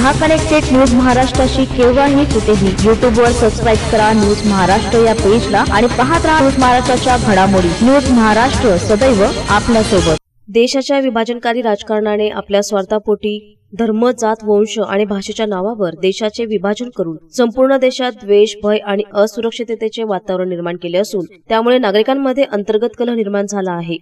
महाकनेक्टेड news महाराष्ट्राशी केव्हाही कुठेही यूट्यूबवर सबस्क्राईब करा न्यूज महाराष्ट्र या पेजला आणि पाहत राहा न्यूज महाराष्ट्राच्या घडामोडी। न्यूज महाराष्ट्र सदैव आपल्या सोबत। देशाच्या विभाजनकारी राजकारणाने आपल्या स्वार्थापोटी धर्म, जात, वंश आणि भाषेच्या नावावर देशाचे विभाजन करून संपूर्ण देशात द्वेष, भय आणि असुरक्षिततेचे वातावरण निर्माण केले असून त्यामुळे नागरिकांमध्ये अंतर्गत कलह निर्माण झाला आहे।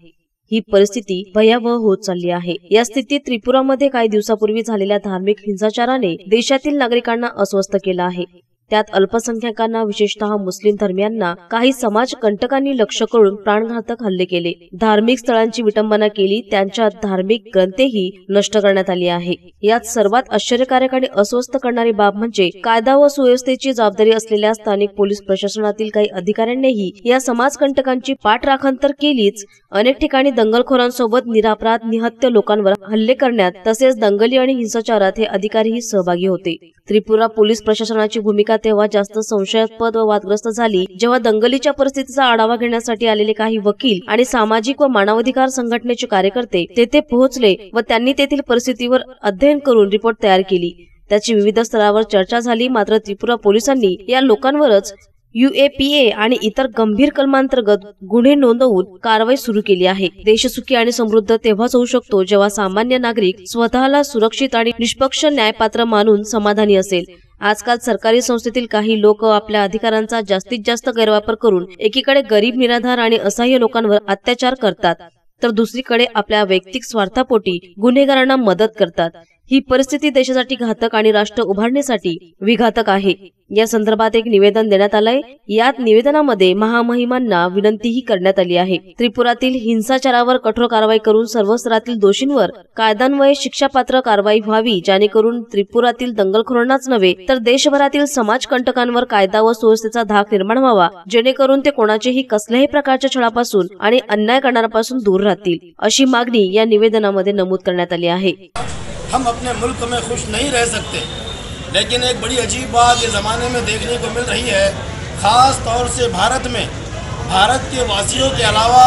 ही परिस्थिती भयावह होत चालली आहे। या स्थितीत त्रिपुरामध्ये काही दिवसापूर्वी झालेल्या धार्मिक हिंसाचाराने देशातील नागरिकांना अस्वस्थ केलं आहे। त्यात अल्पसंख्याकांना, विशेषतः मुस्लिम धर्मियांना काही समाज कंटकांनी लक्ष्य करून प्राणघातक हल्ले केले, धार्मिक स्थळांची विटंबना केली, त्यांच्या धार्मिक ग्रंथेही नष्ट करण्यात आली आहे। यात सर्वात आश्चर्यकारक आणि अस्वस्थ करणारी बाब म्हणजे कायदा व सुव्यवस्थेची जबाबदारी असलेल्या स्थानिक पोलीस प्रशासनातील काही अधिकाऱ्यांनीही या समाज कंटकांची पाठराखण तर केलीच, अनेक ठिकाणी दंगलखोरांसोबत निरापराध निहत्य लोकांवर हल्ले करण्यात तसेच दंगली आणि हिंसाचारात हे अधिकारीही सहभागी होते। त्रिपुरा पोलीस प्रशासनाची भूमिका तेव्हा जास्त संशयास्पद व वादग्रस्त झाली जेव्हा दंगलीच्या परिस्थितीचा आढावा घेण्यासाठी आलेले काही वकील आणि सामाजिक व मानवाधिकार संघटनेचे कार्यकर्ते तेथे पोहोचले व त्यांनी तेथील परिस्थितीवर अध्ययन करून रिपोर्ट तयार केली। त्याची विविध स्तरावर चर्चा झाली, मात्र त्रिपुरा पोलिसांनी या लोकांवरच UAPA आणि इतर गंभीर कलमांतर्गत गुन्हे नोंदवून कारवाई सुरू केली आहे। देश सुखी आणि समृद्ध तेव्हाच होऊ शकतो जेव्हा सामान्य नागरिक स्वतःला सुरक्षित आणि निष्पक्ष न्यायपात्र मानून समाधानी असेल। आजकाल सरकारी संस्थेतील काही लोक आपल्या अधिकारांचा जास्तीत जास्त गैरवापर करून एकीकडे गरीब, निराधार आणि असहाय्य लोकांवर अत्याचार करतात तर दुसरीकडे आपल्या वैयक्तिक स्वार्थापोटी गुन्हेगारांना मदत करतात। ही परिस्थिती देशासाठी घातक आणि राष्ट्र उभारणीसाठी विघातक आहे। या संदर्भात एक निवेदन देण्यात आलंय। यात निवेदनामध्ये महामहिमांना विनंतीही करण्यात आली आहे। त्रिपुरातील हिंसाचारावर कठोर कारवाई करून सर्व स्तरातील दोषींवर कायद्यान्वये शिक्षापात्र कारवाई व्हावी, जेणेकरून त्रिपुरातील दंगलखोरांनाच नव्हे तर देशभरातील समाज कंटकांवर कायदा व सुव्यवस्थेचा धाक निर्माण व्हावा, जेणेकरून ते कोणाचेही कसल्याही प्रकारच्या छळापासून आणि अन्याय करणाऱ्यांपासून दूर राहतील, अशी मागणी या निवेदनामध्ये नमूद करण्यात आली आहे। हम अपने मुल्क में खुश नहीं रह सकते, लेकिन एक बड़ी अजीब बात ये ज़माने में देखने को मिल रही है, ख़ास तौर से भारत में। भारत के वासियों के अलावा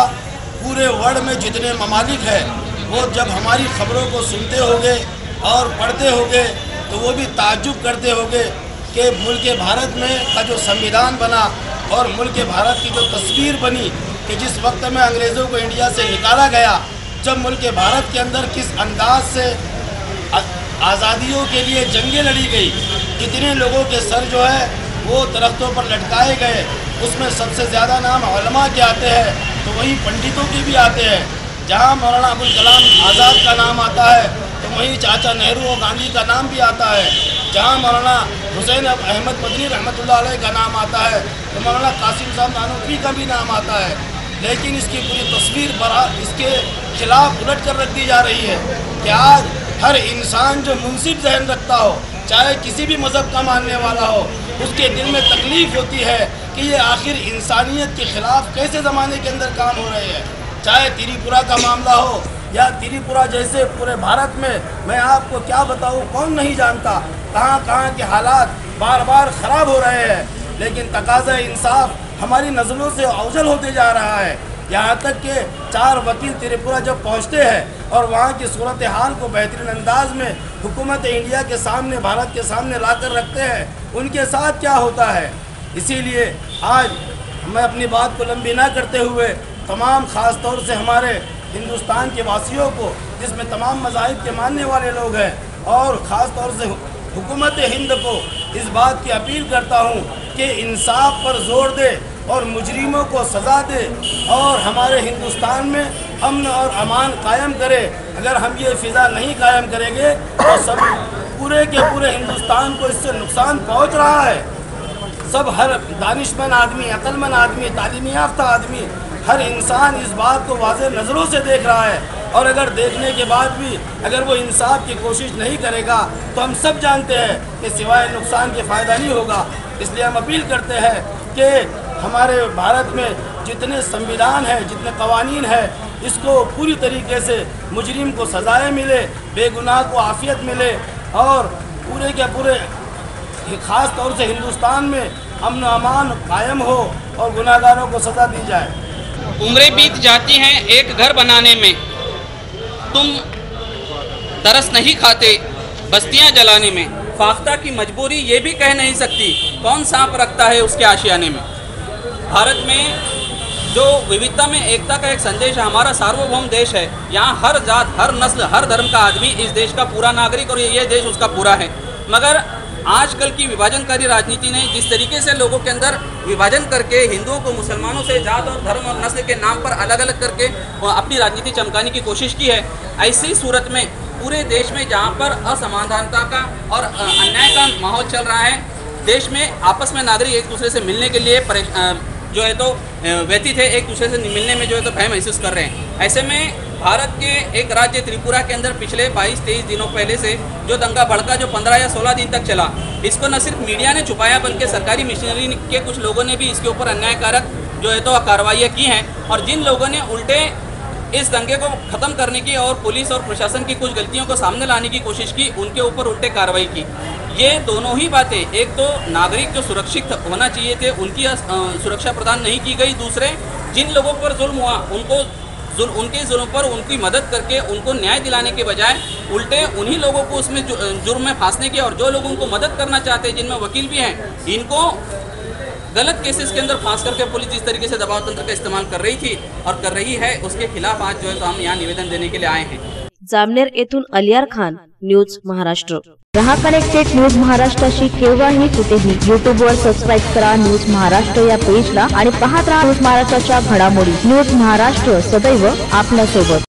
पूरे वर्ल्ड में जितने ममालिक हैं वो जब हमारी खबरों को सुनते होंगे और पढ़ते होंगे तो वो भी ताज्जुब करते होंगे कि मुल्क भारत में का जो संविधान बना और मुल्क भारत की जो तस्वीर बनी कि जिस वक्त में अंग्रेज़ों को इंडिया से निकाला गया, जब मुल्क भारत के अंदर किस अंदाज से आज़ादियों के लिए जंगें लड़ी गई, कितने लोगों के सर जो है वो दरख्तों पर लटकाए गए, उसमें सबसे ज़्यादा नाम उलमा के आते हैं तो वहीं पंडितों के भी आते हैं। जहाँ मौलाना अबुल कलाम आज़ाद का नाम आता है तो वहीं चाचा नेहरू और गांधी का नाम भी आता है। जहाँ मौलाना हुसैन अहमद मदनी रहमतुल्लाह अलैह का नाम आता है तो मौलाना कासिम साहब नानवी का भी नाम आता है। लेकिन इसकी पूरी तस्वीर इसके खिलाफ उलट कर रख दी जा रही है कि आज हर इंसान जो मुनसिफ जहन रखता हो, चाहे किसी भी मज़हब का मानने वाला हो, उसके दिल में तकलीफ़ होती है कि ये आखिर इंसानियत के ख़िलाफ़ कैसे ज़माने के अंदर काम हो रहे हैं। चाहे त्रिपुरा का मामला हो या त्रिपुरा जैसे पूरे भारत में, मैं आपको क्या बताऊँ, कौन नहीं जानता कहाँ कहाँ के हालात बार बार ख़राब हो रहे हैं, लेकिन तकाज़ा इंसाफ हमारी नज़रों से ओझल होते जा रहा है। यहाँ तक कि 4 वकील त्रिपुरा जब पहुँचते हैं और वहाँ की सूरत हाल को बेहतरीन अंदाज में हुकूमत इंडिया के सामने, भारत के सामने लाकर रखते हैं, उनके साथ क्या होता है। इसीलिए आज मैं अपनी बात को लंबी ना करते हुए तमाम ख़ास तौर से हमारे हिंदुस्तान के वासियों को, जिसमें तमाम मज़ाहिब के मानने वाले लोग हैं, और ख़ास तौर से हुकूमत हिंद को इस बात की अपील करता हूँ कि इंसाफ पर जोर दे और मुजरिमों को सज़ा दे और हमारे हिंदुस्तान में अमन और अमान कायम करे। अगर हम ये फ़िज़ा नहीं कायम करेंगे तो सब पूरे के पूरे हिंदुस्तान को इससे नुकसान पहुंच रहा है। सब हर दानिशमंद आदमी, अक्लमंद आदमी, तालीमी याफ्ता आदमी, हर इंसान इस बात को वाज़ेह नज़रों से देख रहा है, और अगर देखने के बाद भी अगर वो इंसाफ की कोशिश नहीं करेगा तो हम सब जानते हैं कि सिवाय नुकसान के फ़ायदा नहीं होगा। इसलिए हम अपील करते हैं कि हमारे भारत में जितने संविधान हैं, जितने कवानीन हैं, इसको पूरी तरीके से मुजरिम को सज़ाएँ मिले, बेगुनाह को आफ़ियत मिले और पूरे के पूरे ख़ास तौर से हिंदुस्तान में अमन अमान कायम हो और गुनाहगारों को सज़ा दी जाए। उम्रें बीत जाती हैं एक घर बनाने में, तुम तरस नहीं खाते बस्तियां जलाने में। फाख्ता की मजबूरी ये भी कह नहीं सकती कौन सांप रखता है उसके आशियाने में। भारत में जो विविधता में एकता का एक संदेश है, हमारा सार्वभौम देश है। यहाँ हर जात, हर नस्ल, हर धर्म का आदमी इस देश का पूरा नागरिक और ये देश उसका पूरा है। मगर आजकल की विभाजनकारी राजनीति ने जिस तरीके से लोगों के अंदर विभाजन करके हिंदुओं को मुसलमानों से जात और धर्म और नस्ल के नाम पर अलग अलग करके अपनी राजनीति चमकाने की कोशिश की है, ऐसी सूरत में पूरे देश में जहाँ पर असमाधानता का और अन्याय का माहौल चल रहा है, देश में आपस में नागरिक एक दूसरे से मिलने के लिए जो है तो व्यतीत है, एक दूसरे से मिलने में जो है तो भय महसूस कर रहे हैं। ऐसे में भारत के एक राज्य त्रिपुरा के अंदर पिछले 22-23 दिनों पहले से जो दंगा भड़का जो 15 या 16 दिन तक चला, इसको न सिर्फ मीडिया ने छुपाया बल्कि सरकारी मशीनरी के कुछ लोगों ने भी इसके ऊपर अन्यायकारक जो है तो कार्रवाइयाँ की हैं। और जिन लोगों ने उल्टे इस दंगे को ख़त्म करने की और पुलिस और प्रशासन की कुछ गलतियों को सामने लाने की कोशिश की, उनके ऊपर उल्टे कार्रवाई की। ये दोनों ही बातें, एक तो नागरिक जो सुरक्षित होना चाहिए थे उनकी सुरक्षा प्रदान नहीं की गई, दूसरे जिन लोगों पर जुल्म हुआ उनके जुल्म पर उनकी मदद करके उनको न्याय दिलाने के बजाय उल्टे उन्हीं लोगों को उसमें जुर्म में फांसने की, और जो लोग उनको मदद करना चाहते हैं जिनमें वकील भी हैं, इनको गलत केसेस के अंदर फांस करके पुलिस जिस तरीके से दबाव तंत्र का इस्तेमाल कर रही थी और कर रही है, उसके खिलाफ आज जो है तो हम यहाँ निवेदन देने के लिए आए हैं। जामनेर येथून अलियार खान, न्यूज महाराष्ट्र। रहा कनेक्टेड न्यूज महाराष्ट्राशी केव्हाही कुठेही युट्यूबवर सबस्क्राईब करा न्यूज महाराष्ट्र या पेजला आणि पाहत राहा न्यूज महाराष्ट्राच्या घडामोडी। न्यूज महाराष्ट्र सदैव आपल्या सोबत।